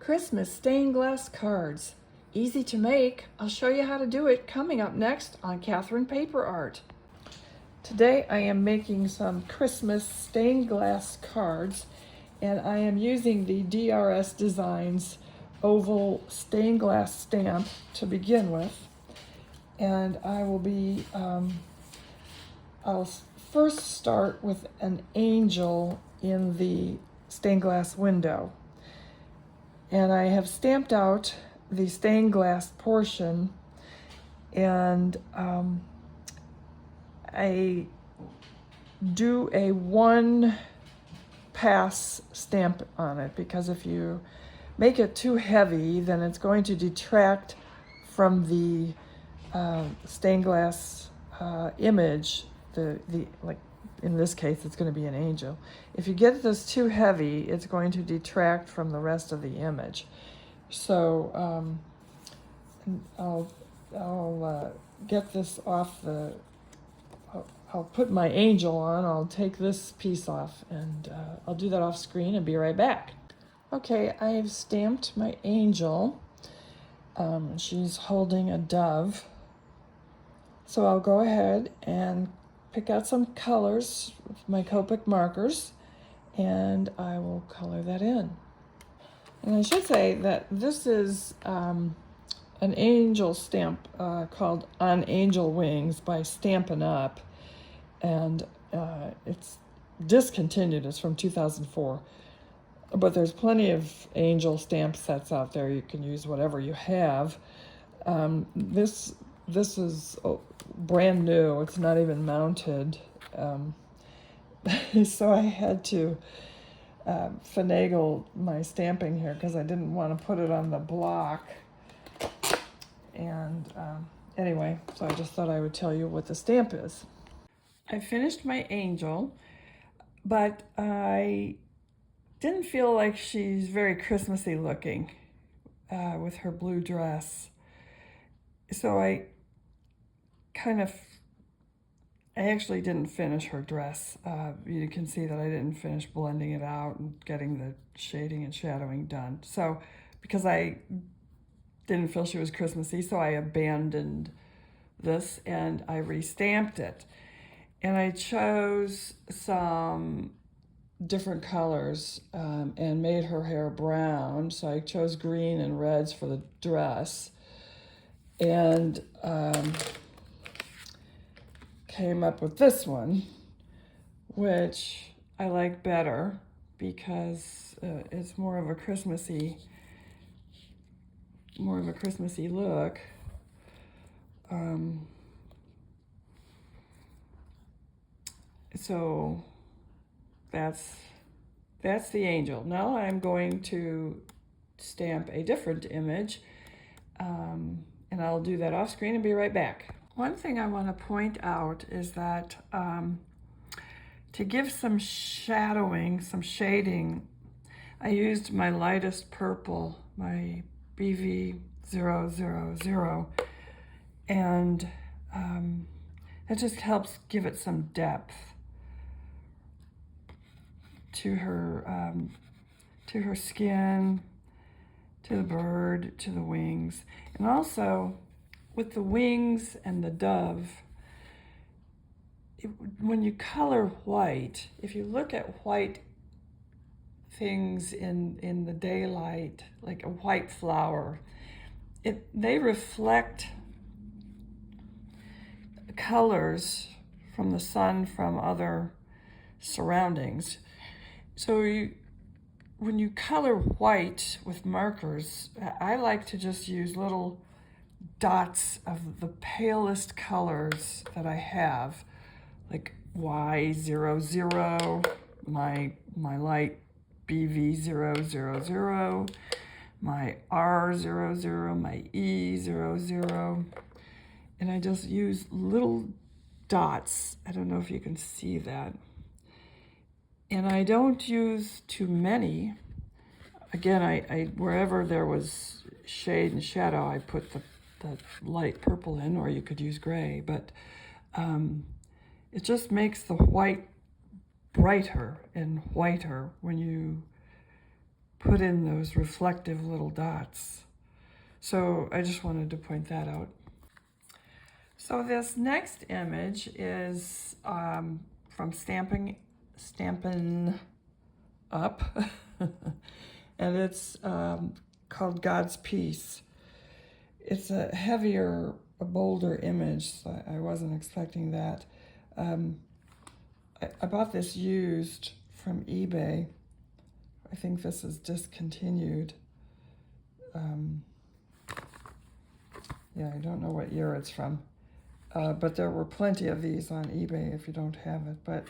Christmas stained glass cards. Easy to make. I'll show you how to do it coming up next on Catherine Paper Art. Today I am making some Christmas stained glass cards, and I am using the DRS Designs oval stained glass stamp to begin with. And I will be, I'll first start with an angel in the stained glass window. And I have stamped out the stained glass portion, and I do a one pass stamp on it, because if you make it too heavy, then it's going to detract from the stained glass image. Like in this case, it's going to be an angel. If you get this too heavy, it's going to detract from the rest of the image. So I'll get this off the. I'll put my angel on. I'll take this piece off, and I'll do that off screen and be right back. Okay, I have stamped my angel. She's holding a dove. So I'll go ahead and pick out some colors with my Copic markers, and I will color that in. And I should say that this is an angel stamp called On Angel Wings by Stampin' Up, and it's discontinued. It's from 2004, but there's plenty of angel stamp sets out there. You can use whatever you have. This is brand new. It's not even mounted, so I had to finagle my stamping here because I didn't want to put it on the block. And anyway, so I just thought I would tell you what the stamp is. I finished my angel, but I didn't feel like she's very Christmassy looking with her blue dress. So I actually didn't finish her dress. You can see that I didn't finish blending it out and getting the shading and shadowing done. So because I didn't feel she was Christmassy, so I abandoned this and I restamped it. And I chose some different colors and made her hair brown. So I chose green and reds for the dress, and came up with this one, which I like better because it's more of a Christmassy look. So that's the angel. Now I'm going to stamp a different image, and I'll do that off screen and be right back. One thing I want to point out is that to give some shadowing, some shading, I used my lightest purple, my BV000, and it just helps give it some depth to her skin, to the bird, to the wings. And also with the wings and the dove, when you color white, if you look at white things in the daylight, like a white flower, they reflect colors from the sun, from other surroundings. So when you color white with markers, I like to just use little dots of the palest colors that I have, like Y00, my light BV000, my R00, my E00, and I just use little dots. I don't know if you can see that. And I don't use too many. Again, I wherever there was shade and shadow, I put the light purple in, or you could use gray, but it just makes the white brighter and whiter when you put in those reflective little dots. So I just wanted to point that out. So this next image is from Stampin' Up, and it's called God's Peace. It's a heavier, a bolder image, so I wasn't expecting that. I bought this used from eBay. I think this is discontinued. Yeah, I don't know what year it's from. But there were plenty of these on eBay if you don't have it. But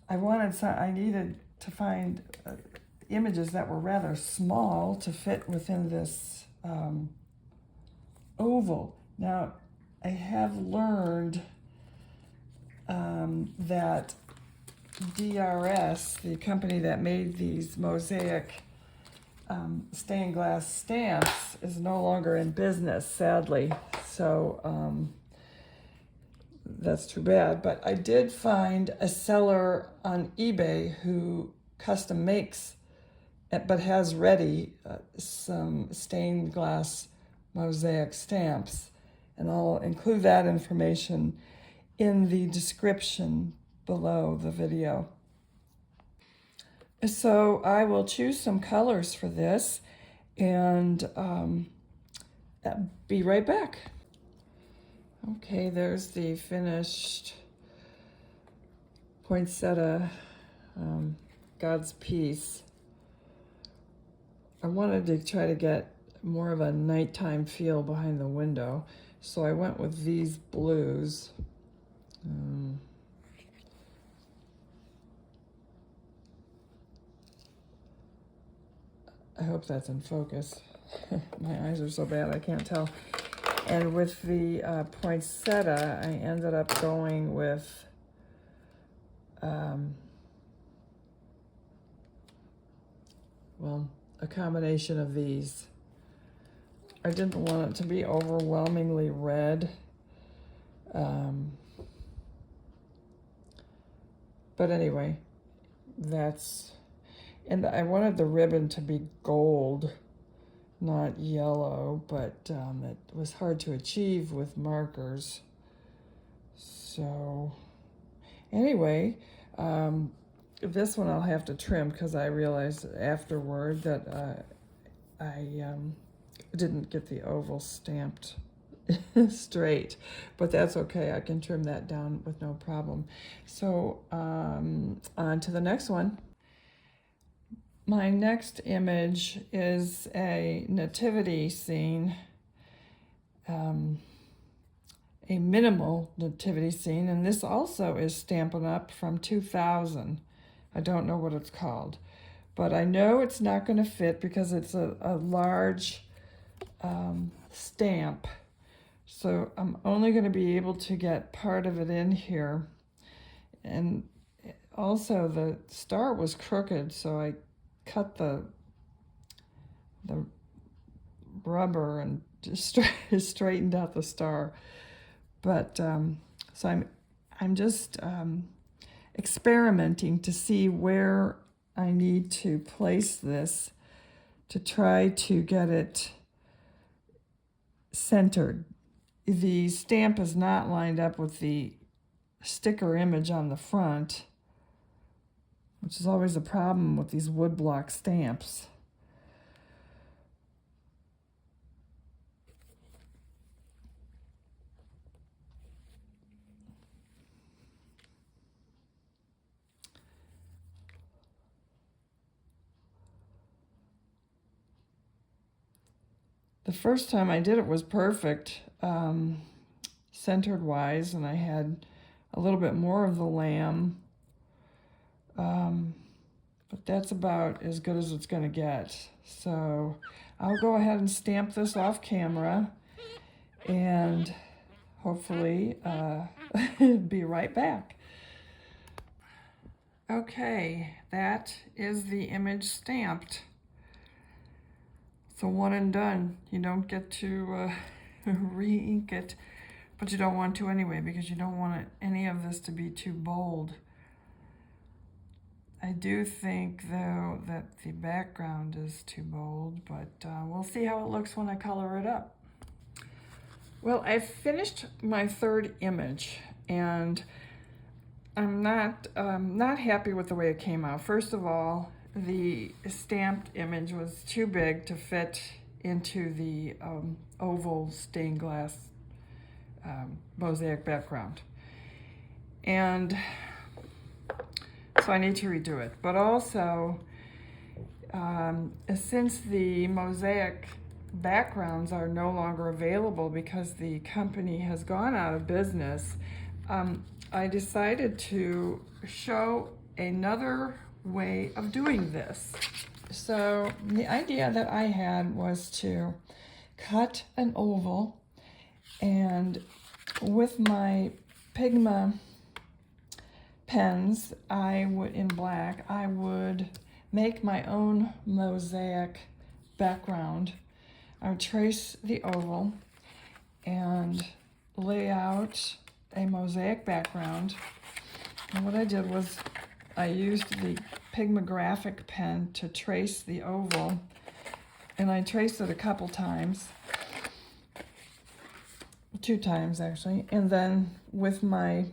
I needed to find images that were rather small to fit within this oval. Now, I have learned that DRS, the company that made these mosaic stained glass stamps, is no longer in business, sadly. So that's too bad. But I did find a seller on eBay who custom makes, but has ready some stained glass mosaic stamps. And I'll include that information in the description below the video. So I will choose some colors for this and be right back. Okay, there's the finished poinsettia God's Peace. I wanted to try to get more of a nighttime feel behind the window, so I went with these blues. I hope that's in focus. My eyes are so bad I can't tell. And with the poinsettia, I ended up going with well, a combination of these. I didn't want it to be overwhelmingly red. But anyway, and I wanted the ribbon to be gold, not yellow, but it was hard to achieve with markers. So anyway, this one I'll have to trim because I realized afterward that I didn't get the oval stamped straight, but that's okay. I can trim that down with no problem. So on to the next one. My next image is a nativity scene, a minimal nativity scene, and this also is Stampin' Up! From 2000. I don't know what it's called, but I know it's not going to fit because it's a large stamp. So I'm only going to be able to get part of it in here. And also the star was crooked, so I cut the rubber and just straightened out the star. But so I'm just experimenting to see where I need to place this to try to get it centered. The stamp is not lined up with the sticker image on the front, which is always a problem with these woodblock stamps. The first time I did it was perfect, centered wise, and I had a little bit more of the lamb, but that's about as good as it's going to get. So I'll go ahead and stamp this off camera and hopefully be right back. Okay, that is the image stamped. So one and done. You don't get to re-ink it, but you don't want to anyway because you don't want any of this to be too bold. I do think, though, that the background is too bold, but we'll see how it looks when I color it up. Well, I've finished my third image, and I'm not happy with the way it came out. First of all, the stamped image was too big to fit into the oval stained glass mosaic background. And so I need to redo it. But also, since the mosaic backgrounds are no longer available because the company has gone out of business, I decided to show another way of doing this. So the idea that I had was to cut an oval, and with my Pigma pens, in black, I would make my own mosaic background. I would trace the oval and lay out a mosaic background. And what I did was I used the Pigma graphic pen to trace the oval, and I traced it a couple times, 2 times actually, and then with my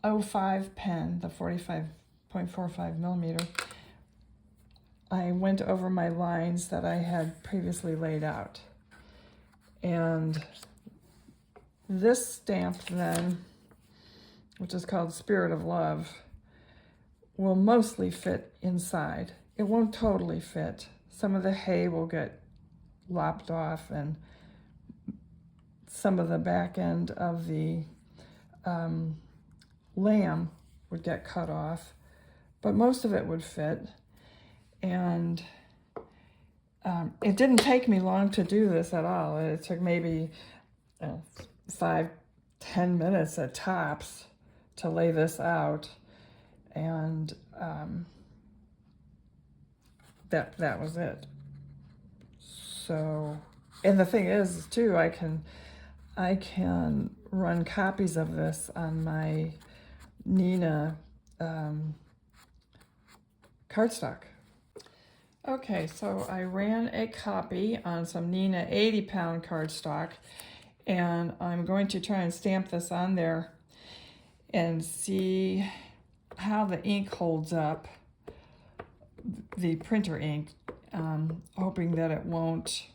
05 pen, the 45.45 millimeter, I went over my lines that I had previously laid out. And this stamp then, which is called Spirit of Love, will mostly fit inside. It won't totally fit. Some of the hay will get lopped off, and some of the back end of the lamb would get cut off, but most of it would fit. And it didn't take me long to do this at all. It took maybe 5-10 minutes at tops to lay this out, and that was it. So, and the thing is too, I can run copies of this on my Nina cardstock. Okay, so I ran a copy on some Nina 80-pound cardstock, and I'm going to try and stamp this on there and see how the ink holds up, the printer ink, hoping that it won't.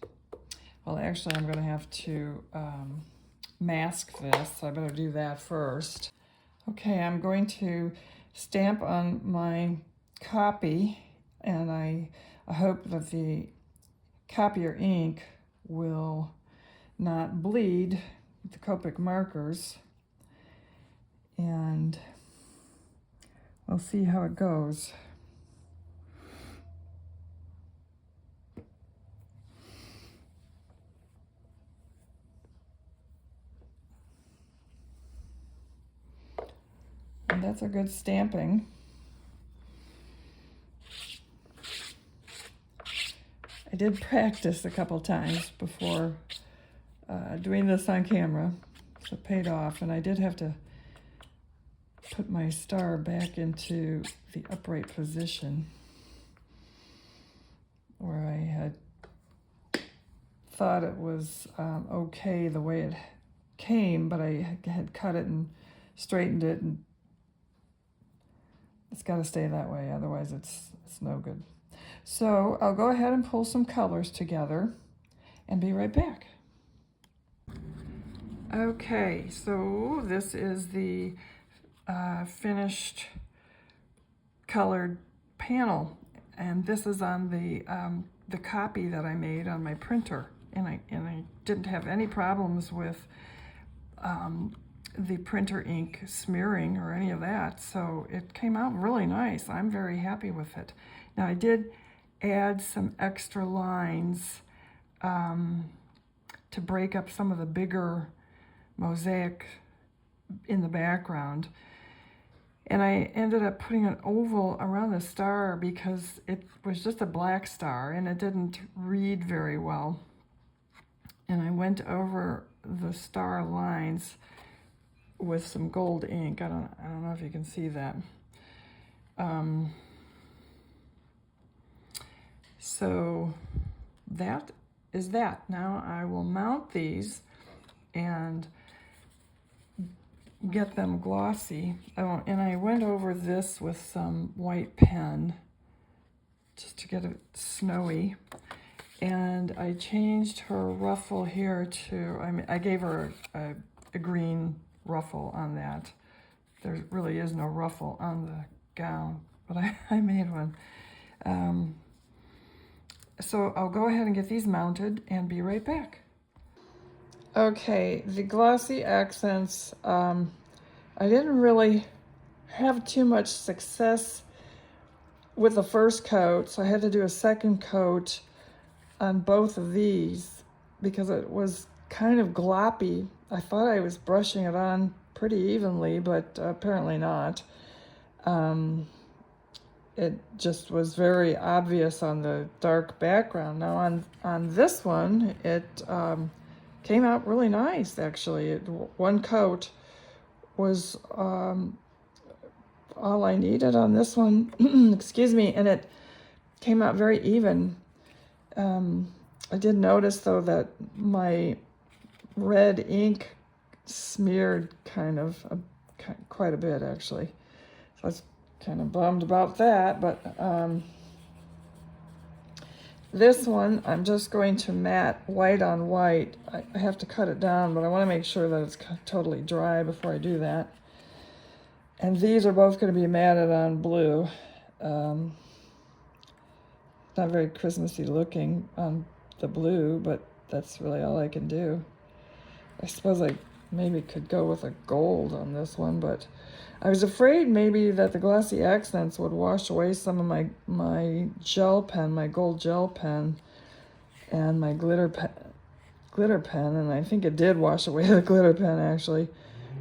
Well, actually, I'm going to have to mask this, so I better do that first. Okay, I'm going to stamp on my copy, and I hope that the copier ink will not bleed with the Copic markers, and we'll see how it goes. And that's a good stamping. I did practice a couple times before doing this on camera, so it paid off, and I did have to put my star back into the upright position where I had thought it was okay the way it came, but I had cut it and straightened it, and it's got to stay that way, otherwise it's no good. So I'll go ahead and pull some colors together and be right back. Okay, so this is the finished colored panel, and this is on the copy that I made on my printer, and I didn't have any problems with the printer ink smearing or any of that, so it came out really nice. I'm very happy with it. Now I did add some extra lines to break up some of the bigger mosaic in the background, and I ended up putting an oval around the star because it was just a black star and it didn't read very well, and I went over the star lines with some gold ink. I don't know if you can see that. So that is that. Now I will mount these and get them glossy. And I went over this with some white pen just to get it snowy. And I changed her ruffle here to, I gave her a green ruffle on that. There really is no ruffle on the gown, but I made one. So I'll go ahead and get these mounted and be right back. Okay, the Glossy Accents, I didn't really have too much success with the first coat, so I had to do a second coat on both of these because it was kind of gloppy. I thought I was brushing it on pretty evenly, but apparently not. It just was very obvious on the dark background. Now on this one, it came out really nice, actually. One coat was all I needed on this one, excuse me, and it came out very even. I did notice, though, that my red ink smeared quite a bit, actually. So I was kind of bummed about that, but this one, I'm just going to matte white on white. I have to cut it down, but I want to make sure that it's totally dry before I do that. And these are both going to be matted on blue. Not very Christmassy looking on the blue, but that's really all I can do. I suppose I maybe could go with a gold on this one, but I was afraid maybe that the Glossy Accents would wash away some of my gel pen, my gold gel pen, and my glitter pen, and I think it did wash away the glitter pen, actually.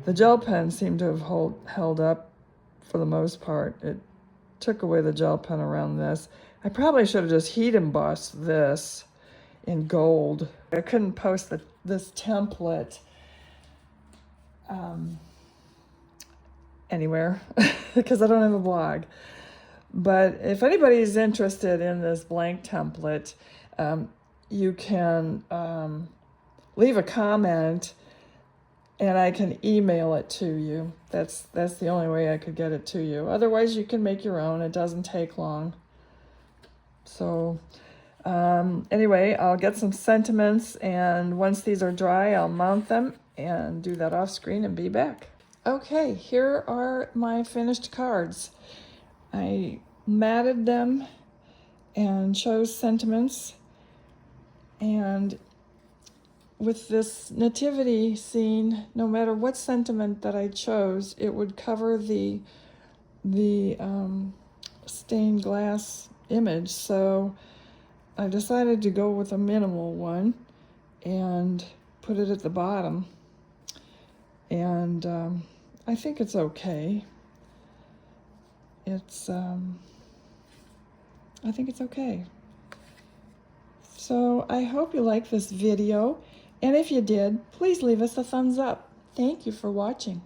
The gel pen seemed to have held up for the most part. It took away the gel pen around this. I probably should have just heat embossed this in gold. I couldn't post this template anywhere because I don't have a blog. But if anybody's interested in this blank template, you can leave a comment and I can email it to you. That's the only way I could get it to you. Otherwise, you can make your own. It doesn't take long. So anyway, I'll get some sentiments, and once these are dry, I'll mount them and do that off screen and be back. Okay, here are my finished cards. I matted them and chose sentiments, and with this nativity scene, no matter what sentiment that I chose, it would cover the stained glass image. So I decided to go with a minimal one and put it at the bottom. And I think it's okay. I think it's okay. So I hope you like this video. And if you did, please leave us a thumbs up. Thank you for watching.